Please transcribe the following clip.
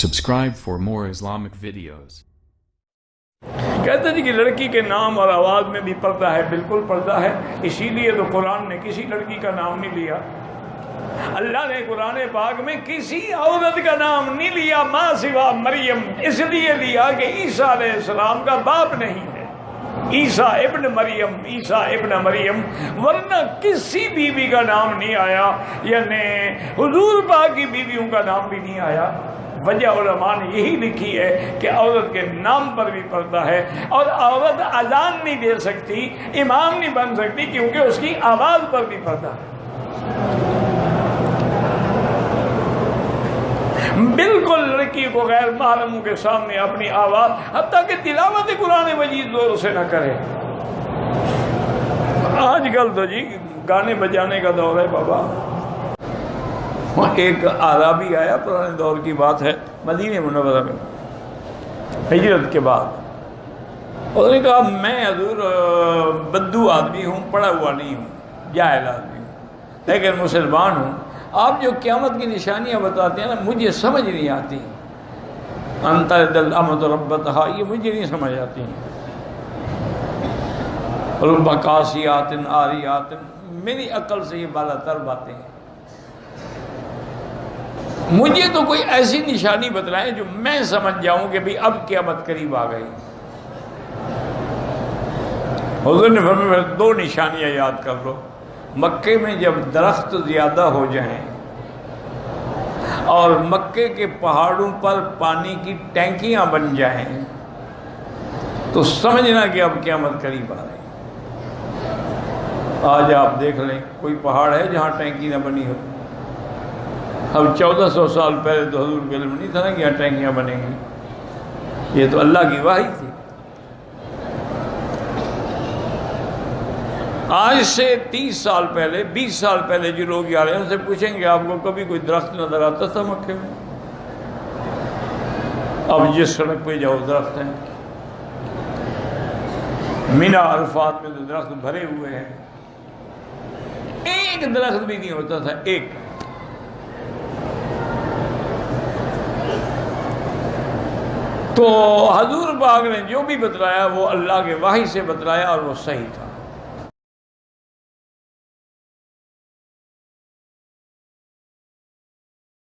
Subscribe for more Islamic videos. کہتے ہیں کہ لڑکی کے نام اور آواز میں بھی پردہ ہے، بالکل پردہ ہے، اسی لیے تو قرآن نے کسی لڑکی کا نام نہیں لیا۔ اللہ نے قرآن پاک میں کسی عورت کا نام نہیں لیا ماں سوا مریم، اس لیے لیا کہ عیسیٰ علیہ السلام کا باپ نہیں ہے، عیسیٰ ابن مریم، ورنہ کسی بیوی کا نام نہیں آیا، یعنی حضور پاک کی بیویوں کا نام بھی نہیں آیا۔ وجہ علماء نے یہی لکھی ہے کہ عورت کے نام پر بھی پردہ ہے، اور عورت اذان نہیں دے سکتی، امام نہیں بن سکتی، کیونکہ اس کی آواز پر بھی پردہ ہے۔ بالکل لڑکی کو غیر محرموں کے سامنے اپنی آواز، حتیٰ کہ تلاوت قرآن مجید زور سے نہ کرے۔ آج کل تو جی گانے بجانے کا دور ہے بابا۔ ایک اعرابی آیا، پرانے دور کی بات ہے، مدینہ منورہ میں ہجرت کے بعد۔ اس نے کہا میں حضور بدو آدمی ہوں، پڑھا ہوا نہیں ہوں، جاہل آدمی ہوں، لیکن مسلمان ہوں، آپ جو قیامت کی نشانیاں بتاتے ہیں نا مجھے سمجھ نہیں آتی، انت الامۃ ربتہا، یہ مجھے نہیں سمجھ آتی، رب قاسیات عاریات، میری عقل سے یہ بالا تر باتیں ہیں، مجھے تو کوئی ایسی نشانی بتلائیں جو میں سمجھ جاؤں کہ بھی اب قیامت قریب آ گئی۔ حضور نے فرمایا دو نشانیاں یاد کر لو، مکے میں جب درخت زیادہ ہو جائیں اور مکے کے پہاڑوں پر پانی کی ٹینکیاں بن جائیں تو سمجھنا کہ اب قیامت قریب آ رہی۔ آج آپ دیکھ لیں کوئی پہاڑ ہے جہاں ٹینکی نہ بنی ہو؟ اب 1400 سال پہلے تو حضور کے علم نہیں تھا نا کہ یہاں ٹینکیاں بنیں گی، یہ تو اللہ کی وحی تھی۔ آج سے 30 سال پہلے 20 سال پہلے جو لوگ آ رہے ہیں ان سے پوچھیں گے آپ کو کبھی کوئی درخت نظر آتا تھا مکے میں؟ اب جس سڑک پہ جاؤ درخت ہیں، مینا عرفات میں تو درخت بھرے ہوئے ہیں، ایک درخت بھی نہیں ہوتا تھا، ایک۔ تو حضور پاک نے جو بھی بتلایا وہ اللہ کے وحی سے بتلایا اور وہ صحیح تھا۔